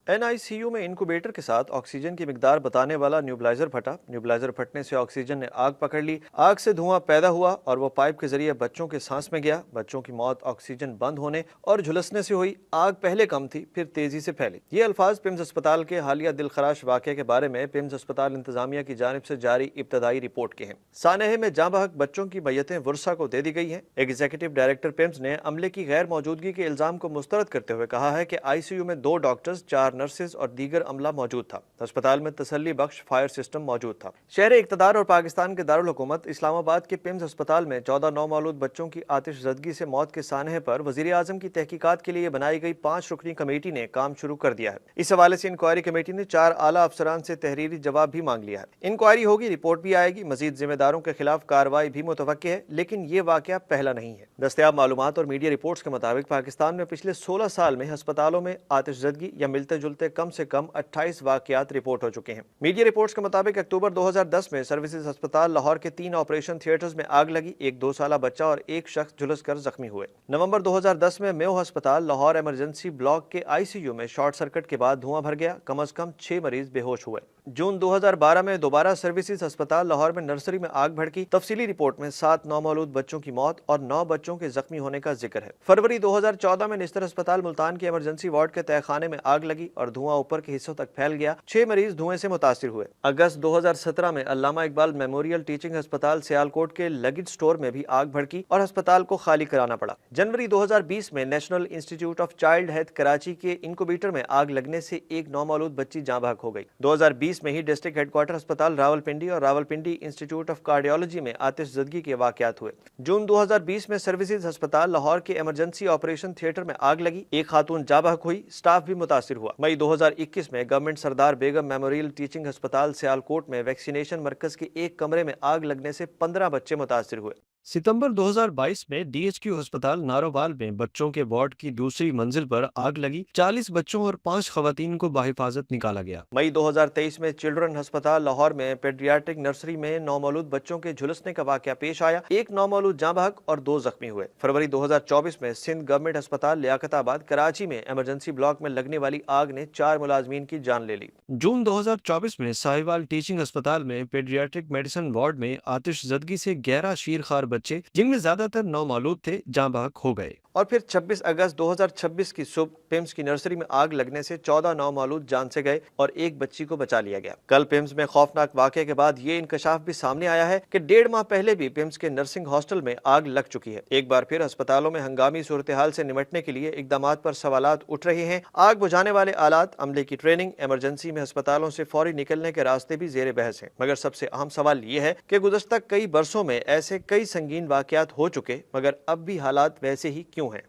NICU में incubator के साथ ऑक्सीजन की मिकदार बताने वाला न्यूबलाइजर फटा। न्यूबलाइजर फटने से ऑक्सीजन ने आग पकड़ ली। आग से धुआं पैदा हुआ और वो पाइप के जरिए बच्चों के सांस में गया। बच्चों की मौत ऑक्सीजन बंद होने और झुलसने से हुई। आग पहले कम थी, फिर तेजी से फैली। ये अल्फाज पिम्स अस्पताल के हालिया दिलखराश वाक़े के बारे में पिम्स अस्पताल इंतजामिया की जानिब से जारी इब्तदाई रिपोर्ट के हैं। सानहे में जाँ बहक बच्चों की मैयतें वर्सा को दे दी गई हैं। एग्जीक्यूटिव डायरेक्टर पिम्स ने अमले की गैर मौजूदगी के इल्जाम को मुस्तरद करते हुए कहा है कि ICU में 2 डॉक्टर्स, 4 नर्सेज और दीगर अमला मौजूद था। अस्पताल में तसल्ली बख्श फायर सिस्टम मौजूद था। शहर इक़्तिदार और पाकिस्तान के दारुल हुकूमत इस्लामाबाद के पिम्स अस्पताल में 14 नौमौलूद बच्चों की आतिशज़दगी से मौत के सानहे पर वज़ीर आज़म की तहकीकात के लिए बनाई गई 5 रुकनी कमेटी ने काम शुरू कर दिया है। इस हवाले से इंक्वायरी कमेटी ने 4 आला अफसरान से तहरीरी जवाब भी मांग लिया है। इंक्वायरी होगी, रिपोर्ट भी आएगी। मजीद जिम्मेदारों के खिलाफ कार्रवाई भी मुतवक्के है, लेकिन ये वाक़या पहला नहीं है। दस्तयाब मालूमात और मीडिया रिपोर्ट्स के मुताबिक पाकिस्तान में पिछले 16 साल में अस्पतालों में आतिशज़दगी या मिलते जुलते कम से कम 28 वाक़यात रिपोर्ट हो चुके हैं। मीडिया रिपोर्ट्स के मुताबिक अक्टूबर 2010 में सर्विसेज अस्पताल लाहौर के 3 ऑपरेशन थिएटर्स में आग लगी। एक 2 साला बच्चा और एक शख्स झुलस कर जख्मी हुए। नवंबर 2010 में मेयो अस्पताल लाहौर इमरजेंसी ब्लॉक के ICU में शॉर्ट सर्किट के बाद धुआं भर गया। कम अज कम 6 मरीज बेहोश हुए। जून 2012 में दोबारा सर्विसेज अस्पताल लाहौर में नर्सरी में आग भड़की। तफसीली रिपोर्ट में 7 नौमौलूद बच्चों की मौत और 9 बच्चों के जख्मी होने का जिक्र है। फरवरी 2014 में निस्तर अस्पताल मुल्तान के इमरजेंसी वार्ड के तहखाने में आग लगी और धुआं ऊपर के हिस्सों तक फैल गया। 6 मरीज धुएं से मुतासिर हुए। अगस्त 2017 में अल्लामा इकबाल मेमोरियल टीचिंग अस्पताल सियालकोट के लगेज स्टोर में भी आग भड़की और अस्पताल को खाली कराना पड़ा। जनवरी 2020 में national institute of child health Karachi के इंक्यूबेटर में आग लगने से एक नौमौलूद बच्ची जाँ बहक हो गई। 2020 में ही डिस्ट्रिक्ट हेडक्वार्टर अस्पताल रावलपिंडी और रावलपिंडी इंस्टीट्यूट ऑफ कार्डियोलॉजी में आतिशज़दगी के वाक़यात हुए। जून 2020 में सर्विसेज अस्पताल लाहौर के इमरजेंसी ऑपरेशन थिएटर में आग लगी। एक खातून जाँ बहक हुई, स्टाफ भी मुतासिर हुआ। मई 2021 में गवर्नमेंट सरदार बेगम मेमोरियल टीचिंग अस्पताल सियालकोट में वैक्सीनेशन मरकज के एक कमरे में आग लगने से 15 बच्चे मुतासिर हुए। सितंबर 2022 में DHQ अस्पताल नारोवाल में बच्चों के वार्ड की दूसरी मंजिल पर आग लगी। 40 बच्चों और 5 खवातीन को बाहिफाजत निकाला गया। मई 2023 में चिल्ड्रन अस्पताल लाहौर में पेडियाट्रिक नर्सरी में नौमौलूद बच्चों के झुलसने का वाकया पेश आया। एक नौमौलूद जाँ बहक और 2 जख्मी हुए। फरवरी 2024 में सिंध गवर्नमेंट अस्पताल लियाकताबाद कराची में इमरजेंसी ब्लॉक में लगने वाली आग ने 4 मुलाजमीन की जान ले ली। जून 2024 में साहिवाल टीचिंग अस्पताल में पेडियाट्रिक मेडिसिन वार्ड में आतिशज़दगी से 11 शीरखार बच्चे, जिनमें ज्यादातर नौमौलूद थे, जाँ बहक हो गए। और फिर 26 अगस्त 2026 की सुबह पिम्स की नर्सरी में आग लगने से 14 नौमौलूद जान से गए और एक बच्ची को बचा लिया गया। कल पिम्स में खौफनाक वाक़े के बाद ये इंकशाफ भी सामने आया है कि 1.5 माह पहले भी पिम्स के नर्सिंग हॉस्टल में आग लग चुकी है। एक बार फिर अस्पतालों में हंगामी सूरत हाल से निमटने के लिए इकदामात पर सवालात उठ रहे हैं। आग बुझाने वाले आलात, अमले की ट्रेनिंग, इमरजेंसी में अस्पतालों से फौरी निकलने के रास्ते भी जेर बहस हैं। मगर सबसे अहम सवाल ये है कि गुज़श्ता कई बरसों में ऐसे कई संगीन वाक़यात हो चुके, मगर अब भी हालात वैसे ही क्यों हैं।